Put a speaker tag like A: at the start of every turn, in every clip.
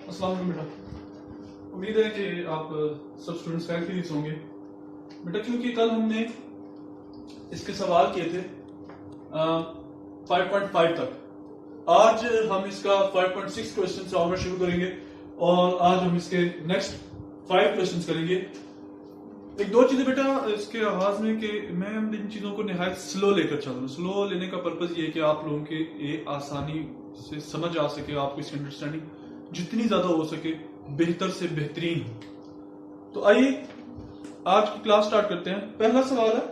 A: अस्सलाम वालेकुम बेटा। उम्मीद है कि आप सब स्टूडेंट्स खैर खैरियत होंगे बेटा, क्योंकि कल हमने इसके सवाल किए थे 5.5 तक। आज हम इसका 5.6 क्वेश्चन सॉल्व करना शुरू करेंगे और आज हम इसके नेक्स्ट 5 क्वेश्चंस करेंगे। एक दो चीजें बेटा इसके आगाज में कि मैं इन चीजों को निहायत स्लो लेकर चल रहा हूँ। स्लो लेने का पर्पज ये है कि आप लोगों के ये आसानी से समझ आ सके, आपको इसकी अंडरस्टैंडिंग जितनी ज्यादा हो सके बेहतर से बेहतरीन हो। तो आइए आज की क्लास स्टार्ट करते हैं। पहला सवाल है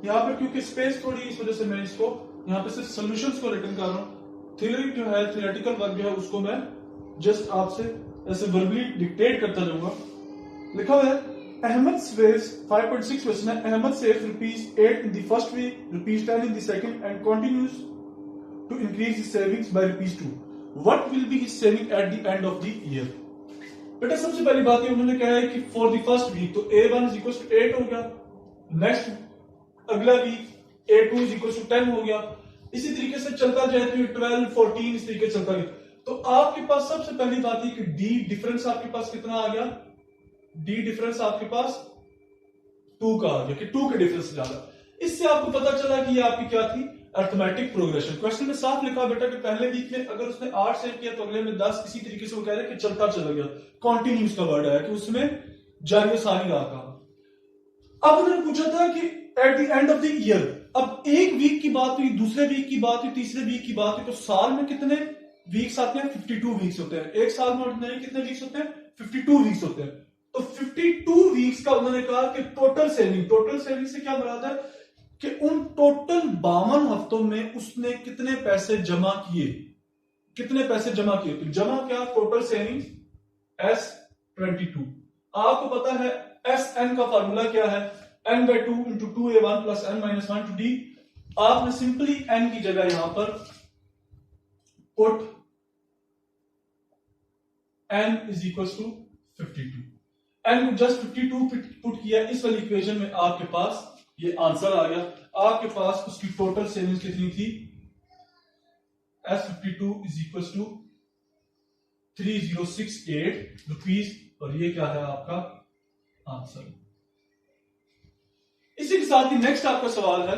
A: यहाँ पर, क्योंकि स्पेस थोड़ी इस वजह से मैं इसको यहाँ पे सिर्फ सोल्यूशंस को रिटर्न कर रहा हूँ। थ्योरी जो है, थ्योरेटिकल वर्क जो है उसको मैं जस्ट आपसे ऐसे वर्बली डिक्टेट करता जाऊंगा। लिखा हुआ है अहमद सेव्स 5.6 क्वेश्चन है। Ahmed saves ₹8 in the first week, ₹10 in the second, and continues to increase his savings by ₹2. What will be his saving at the end of the year? बेटा सबसे पहली बात है उन्होंने कहा है कि फॉर द फर्स्ट वीक तो A1 = 8 हो गया, नेक्स्ट अगला वीक A2 = 10 हो गया, इसी तरीके से चलता जाए तो 12, 14 इस तरीके चलता गया। तो आपके पास सबसे पहली बात है कि डी डिफरेंस आपके पास कितना आ गया? डी डिफरेंस आपके पास 2 का आ गया कि 2 के डिफरेंस ज्यादा। इससे आपको पता चला कि ये आपकी क्या थी? Arithmetic progression. क्वेश्चन में साफ लिखा बेटा कि पहले वीक में अगर उसने 8 सेव किया तो अगले में 10, इसी तरीके से वो कह रहे हैं कि चलता चला गया। कॉन्टिन्यूस का वर्ड है कि उसमें जारी सारी रहा का। अब उन्होंने पूछा था कि at the end of the year, अब एक वीक की बात हुई, दूसरे वीक की बात हुई, तीसरे वीक की बात हुई, तो साल में कितने वीक्स आते हैं? 52 वीक्स होते हैं। एक साल में ऑर्डिनरी कितने वीक्स होते हैं? 52 वीक्स होते हैं। तो 52 वीक्स का उन्होंने कहा कि टोटल सेविंग से क्या मुराद है कि उन टोटल 52 हफ्तों में उसने कितने पैसे जमा किए। तो जमा क्या? Total saving S22। आपको पता है SN का फार्मूला क्या है? n/2 × 2A1 + n-1 to D। आपने सिंपली n की जगह यहां पर पुट n = 52, n को जस्ट 52 पुट किया, इस वाली इक्वेशन में आपके पास ये आंसर आ गया। आपके पास उसकी टोटल सेविंग्स कितनी थी? S52 = 3068 रुपीज, और ये क्या है आपका आंसर। इसी के साथ ही नेक्स्ट आपका सवाल है,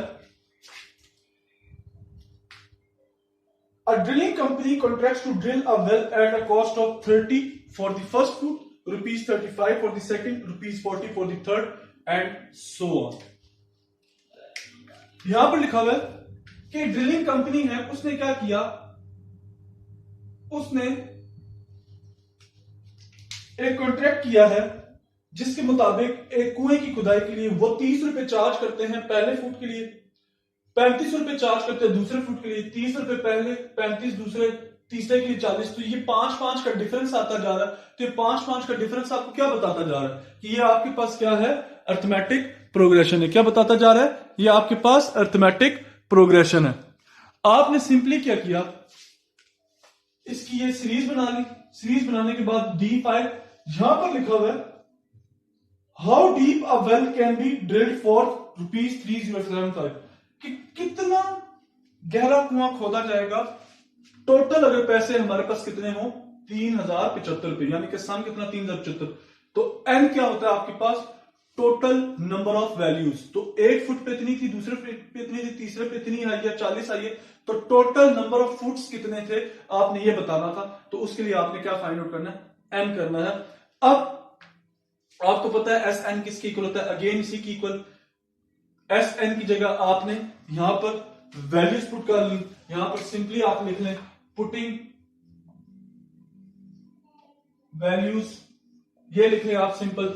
A: A drilling company contracts to drill a well at a cost of 30 for the first foot, ₹35 for the second, ₹40 for the third, and so on। यहां पर लिखा हुआ है कि ड्रिलिंग कंपनी है, उसने क्या किया? उसने एक कॉन्ट्रैक्ट किया है जिसके मुताबिक एक कुएं की खुदाई के लिए वो 30 रुपए चार्ज करते हैं पहले फुट के लिए, 35 रुपए चार्ज करते हैं दूसरे फुट के लिए, 30 रुपए पहले, 35 दूसरे, तीसरे के लिए 40। तो ये 5-5 का डिफरेंस आता जा रहा है। तो ये 5-5 का डिफरेंस आपको क्या बताता जा रहा है कि ये आपके पास क्या है? अर्थमेटिक प्रोग्रेशन है। क्या बताता जा रहा है? ये आपके पास अर्थमेटिक प्रोग्रेशन है। आपने सिंपली क्या किया? इसकी ये सीरीज बना ली। सीरीज बनाने के बाद D5 यहां पर लिखा हुआ है how deep a well can be drilled for ₹3075, कि कितना गहरा कुआं खोदा जाएगा। टोटल अगर पैसे हमारे पास कितने हो? 3075 रुपए, यानी कि सम कितना? 3075। तो n क्या होता है आपके पास? Total number of values. तो एक फुट पे इतनी थी, दूसरे पे इतनी थी, तीसरे पे इतनी आई है, 40 आई है। तो टोटल नंबर ऑफ फुट्स कितने थे आपने ये बताना था। तो उसके लिए आपने क्या फाइंड आउट करना है? n करना है। अब आपको पता है SN किसके इक्वल होता है? अगेन इसी की इक्वल। SN की जगह आपने यहां पर वैल्यूज पुट कर ली। यहां पर सिंपली आप लिख लें पुटिंग वैल्यूज, ये लिख लें आप सिंपल।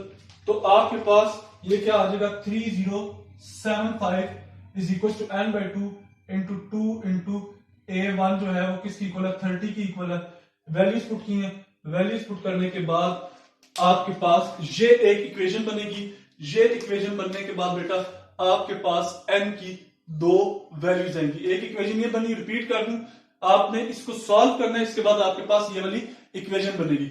A: तो आपके पास ये क्या आ जाएगा? 3075 = n/2 × 2 × A1 जो है वो किसकी इक्वल है? 30 की इक्वल है। वैल्यूज पुट की है। वैल्यूज पुट करने के बाद आपके पास ये एक इक्वेशन बनेगी। ये इक्वेशन बनने के बाद बेटा आपके पास n की 2 वैल्यूज आएंगी। एक इक्वेशन ये बनी, रिपीट कर दूं, आपने इसको सॉल्व करना है। इसके बाद आपके पास ये वाली इक्वेशन बनेगी।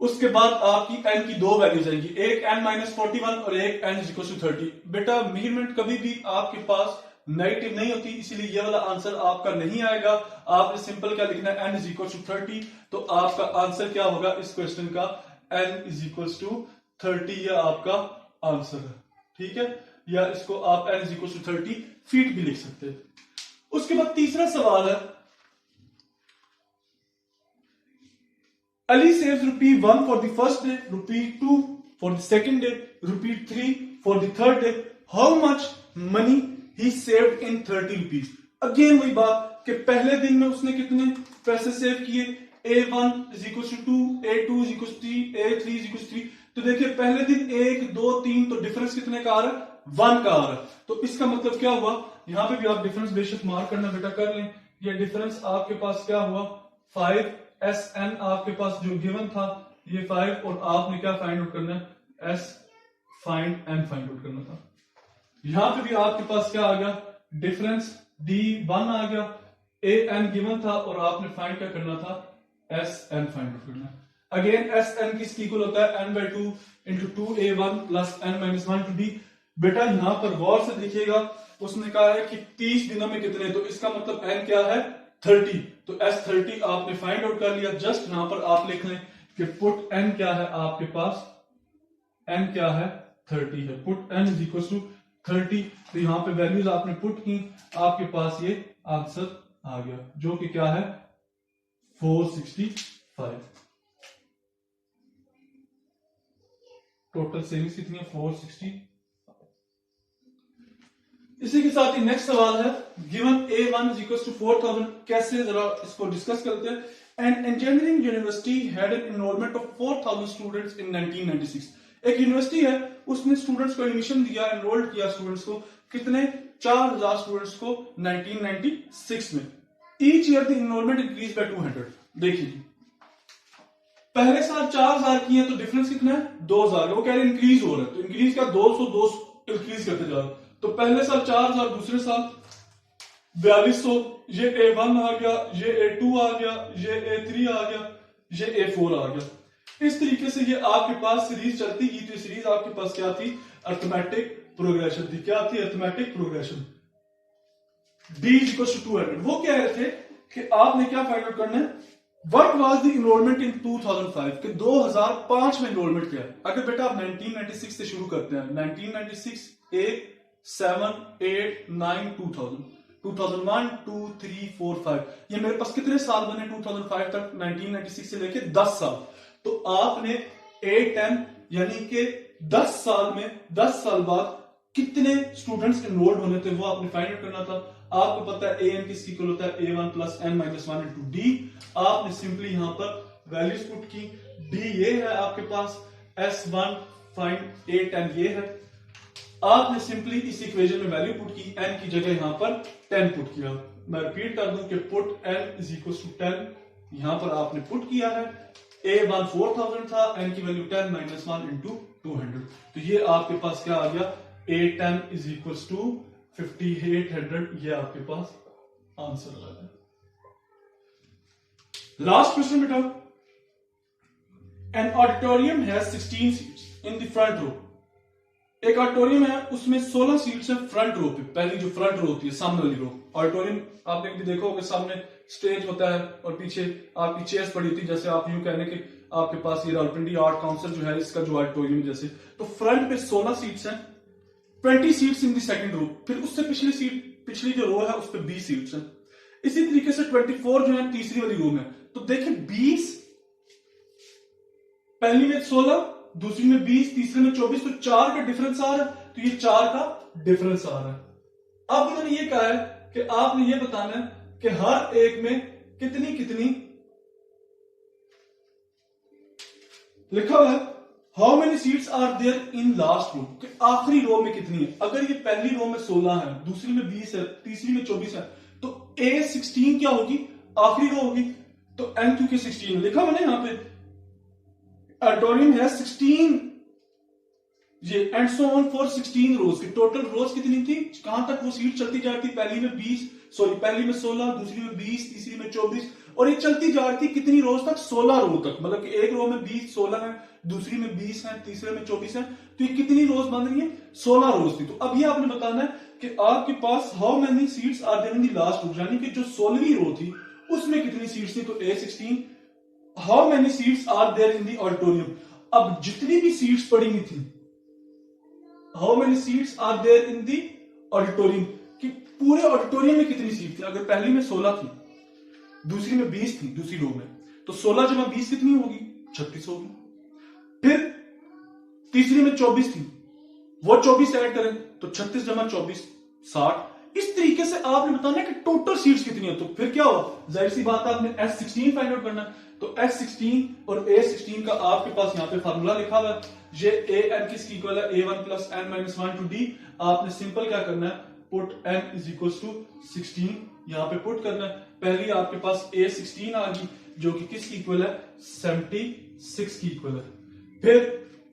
A: उसके बाद आपकी n की 2 वैल्यूज आएंगी, एक n-41 और एक n = 30। बेटा मेजरमेंट कभी भी आपके पास नेगेटिव नहीं होती, इसीलिए ये वाला आंसर आपका नहीं आएगा। आपने सिंपल क्या लिखना है, n इज इक्वल टू 30, तो आपका आंसर क्या होगा इस क्वेश्चन का, n इज इक्वल टू 30, ये आपका आंसर है, ठीक है। या इसको आप n is equal to 30 feet भी लिख सकते हैं। उसके बाद तीसरा सवाल है, Ali saves ₹1 for the first day, ₹2 for the second day, ₹3 for the third day. How much money he saved in 30 rupees? Again वही बात कि पहले दिन में उसने कितने पैसे सेव किए, A1 is equals to 2, A2 is equals to 3, A3 is equals to 3। तो देखिए पहले दिन 1, 2, 3, तो डिफरेंस कितने का आ रहा है, 1 का आ रहा है। तो इसका मतलब क्या हुआ, यहां पे भी आप डिफरेंस बेशक मार्क करना बेटा कर लें। ये डिफरेंस आपके पास क्या हुआ, 5 SN आपके पास जो गिवन था ये 5, और आपने क्या फाइंड आउट करना है, S find N find out करना था। यहां पे भी आपके पास क्या आ गया, डिफरेंस D1 आ गया, AN गिवन था और आपने फाइंड क्या करना था, SN फाइंड आउट करना। अगेन SN किसकी इक्वल होता है, n/2 into 2A1 plus n-1 to D। बेटा यहां पर गौर से देखिएगा, उसने कहा है कि 30 दिनों में कितने, तो इसका मतलब n क्या है, 30, तो S30 आपने फाइंड आउट कर लिया। जस्ट यहां पर आप लिख लें कि पुट n क्या है आपके पास, n क्या है, 30 है, put n is equal to 30। तो यहां पे वैल्यूज आपने पुट की, आपके पास ये आंसर आ गया जो कि क्या है, 465। टोटल सेविंग्स कितनी है, 460। इसी के साथ ही नेक्स्ट सवाल है, given A1 is equals to 4000, कैसे जरा इसको डिस्कस करते हैं। An engineering university had an enrolment of 4000 students in 1996। एक यूनिवर्सिटी है, उसने स्टूडेंट्स को एडमिशन दिया, एनरोल्ड किया स्टूडेंट्स को, कितने, 4000 स्टूडेंट्स को 1996 में। Each year the enrolment increase by 200। देखिए पहले साल 4000 किए तो डिफरेंस कितना है, 2000, वो कह रहे इंक्रीज हो रहा है, तो इंक्रीज का 200 इंक्रीज करते जा रहा है। तो पहले साल 4000, दूसरे साल 4200, ये A1 आ गया, ये A2 आ गया, ये A3 आ गया, ये A4 आ गया। इस तरीके से ये आपके पास सीरीज चलती गई। तो सीरीज आपके पास क्या थी, अर्थमेटिक प्रोग्रेशन थी। क्या थी, arithmetic progression. D is equal to 200। वो कह रहे थे कि आपने क्या फाइंड आउट करना है, what was the enrolment in 2005, कि 2005 में एनरोलमेंट क्या है। अगर बेटा आप 1996 से शुरू करते हैं, 1996 8 7 8 9 2000, 2001 2 3 4 5, ये मेरे पास कितने साल बने 2005 तक, 1996 से लेके 10 साल। तो आपने 8 10 यानी कि 10 साल में 10 साल बाद कितने स्टूडेंट्स एनरोल्ड होने थे वो आपने फाइंड आउट करना था। आपको पता है an किसकी इक्वल होता है, A1 plus n-1 into D। आपने सिंपली यहां पर वैल्यूज पुट की, D ये है आपके पास, S1 फाइंड 8 10 ये है। आपने सिंपली इस इक्वेशन में वैल्यू पुट की, n की जगह यहां पर 10 पुट किया। मैं रिपीट कर दूं कि put n is equal to 10, यहां पर आपने पुट किया है। A1 4000 था, n की वैल्यू 10 -1 into 200। तो ये आपके पास क्या आ गया, A10 इज इक्वल टू 5800। ये आपके पास आंसर आ गया। लास्ट क्वेश्चन बेटा, an auditorium has 16 seats in the front row. एक ऑडिटोरियम है, उसमें 16 सीट्स है फ्रंट रो पे। पहली जो फ्रंट रो होती है, सामने वाली रो। ऑडिटोरियम आपने भी देखा होगा, सामने स्टेज होता है और पीछे आपकी चेयर्स पड़ी होती है। जैसे आप यूं कहने के आपके पास ये रावलपिंडी आर्ट काउंसिल जो है, इसका जो ऑडिटोरियम जैसे, तो फ्रंट पे 16 सीट्स हैं, 20 seats in the second row. फिर उससे पिछली जो रो है उस पर 20 सीट्स हैं। इसी तरीके से 24 जो है तीसरी वाली रो में। तो देखिए 20, पहली में 16, दूसरी में 20, तीसरे में 24, तो 4 का डिफरेंस आ रहा है। तो ये 4 का डिफरेंस आ रहा है। अब इन्होंने ये कहा है कि आपने ये बताना है कि हर एक में कितनी कितनी लिखा हुआ है, how many seats are there in last row, कि आखिरी रो में कितनी है। अगर ये पहली रो में 16 है, दूसरी में 20 है, तीसरी में 24 है, तो A16 क्या होगी, आखिरी रो होगी। तो N क्योंकि 16 लिखा हुआ ना यहां पे, ऑडिटोरियम है 16 ये एंड सो ऑन फॉर 16 रोज की टोटल रोज कितनी थी, कहां तक वो सीट चलती जा रही थी, पहली में 16, दूसरी में 20, तीसरी में 24, और ये चलती जा रही थी कितनी रोज तक, 16 रो तक। मतलब कि एक रो में 20 16 है, दूसरी में 20 है, तीसरे में 24 है, तो ये कितनी रोज बन रही है, 16 रोज थी। तो अब ये आपने बताना है कि आपके पास how many seats are there in the last row, यानी कि जो 16वीं रो थी उसमें कितनी सीट्स थी, तो A16। How many seats are there in the auditorium, अब जितनी भी सीट्स पड़ी हुई थी, how many seats are there in the auditorium, कि पूरे ऑडिटोरियम में कितनी सीट थी। अगर पहली में 16 थी, दूसरी में 20 थी, दूसरी रो में, तो 16 जमा 20 कितनी होगी, 36 होगी। फिर तीसरी में 24 थी, वो 24 ऐड करें तो 36 जमा 24 60। इस तरीके से आपने बताना कि टोटल सीट्स कितनी है। तो फिर क्या हुआ, जाहिर सी बात है आपने S16 फाइंड आउट करना है। तो S16 और A16 का आपके पास यहाँ पे फार्मूला लिखा हुआ है, ये an किसकी इक्वल है, A1 plus n minus 1 to D। आपने सिंपल क्या करना है, put n is equal to 16 यहाँ पे पुट करना है। पहली आपके पास A16 आ गई जो कि किसकी इक्वल है, 76 की इक्वल है। फिर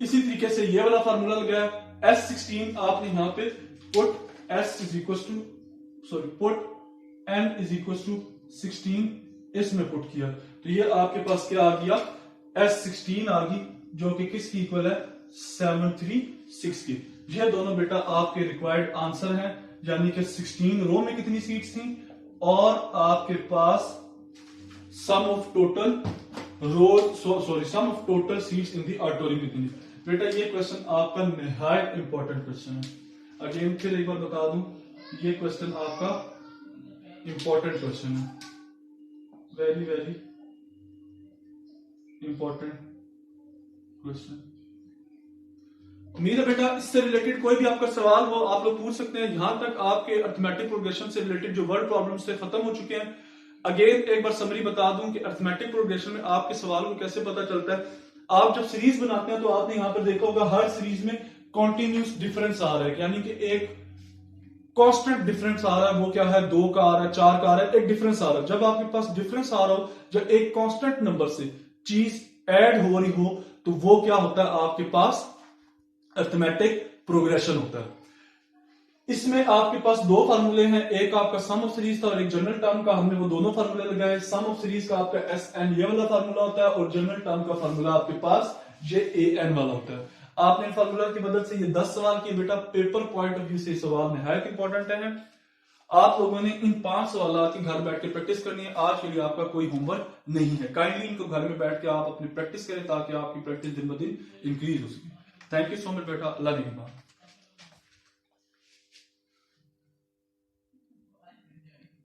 A: इसी तरीके से ये वाला फार्मूला लगाया, S16 आपने यहाँ पे put S is equal to put n is equal to 16 इसमें पुट किया, तो ये आपके पास क्या आ गया, S16 आ गई जो कि किसकी इक्वल है, 736 की। ये दोनों बेटा आपके रिक्वायर्ड आंसर हैं, यानी कि 16 रो में कितनी सीट्स थी और आपके पास sum of total sum of total seats in the auditorium कितनी। बेटा ये क्वेश्चन आपका निहायत इंपॉर्टेंट क्वेश्चन है। अगेन फिर एक बार बता दूं, ये क्वेश्चन आपका इंपॉर्टेंट क्वेश्चन है, वेरी वेरी इंपॉर्टेंट क्वेश्चन। उम्मीद है बेटा इससे रिलेटेड कोई भी आपका सवाल हो आप लोग पूछ सकते हैं। यहां तक आपके अर्थमेटिक प्रोग्रेशन से रिलेटेड जो वर्ड प्रॉब्लम्स थे खत्म हो चुके हैं। अगेन एक बार समरी बता दूं कि अर्थमेटिक प्रोग्रेशन में आपके सवाल को कैसे पता चलता है। आप जब सीरीज बनाते हैं तो आपने यहां पर देखा होगा हर सीरीज में कॉन्टिन्यूस डिफरेंस आ रहा है, यानी कि एक कांस्टेंट डिफरेंस आ रहा है। वो क्या है, 2 का आ रहा है, 4 का आ रहा है, एक डिफरेंस आ रहा है। जब आपके पास डिफरेंस आ रहा हो, जब एक कांस्टेंट नंबर से चीज ऐड हो रही हो, तो वो क्या होता है, आपके पास अर्थमेटिक प्रोग्रेशन होता है। इसमें आपके पास दो फार्मूले हैं, एक आपका सम ऑफ सीरीज था और एक जनरल टर्म का। हमने वो दोनों फार्मूले लगाए। सम ऑफ सीरीज का आपका SN ये वाला फार्मूला होता है और जनरल टर्म का फार्मूला आपके पास ये AN वाला होता है। आपने फार्मूला की मदद से ये 10 सवाल किए बेटा। पेपर पॉइंट ऑफ व्यू से सवाल निहायत इंपॉर्टेंट है। आप लोगों ने इन 5 सवाल की घर बैठ के प्रैक्टिस करनी है। आज के लिए आपका कोई होमवर्क नहीं है। काइंडली इनको घर में बैठ के आप अपनी प्रैक्टिस करें ताकि आपकी प्रैक्टिस दिन ब दिन इंक्रीज हो सके। थैंक यू सो मच बेटा। अल्लाह ने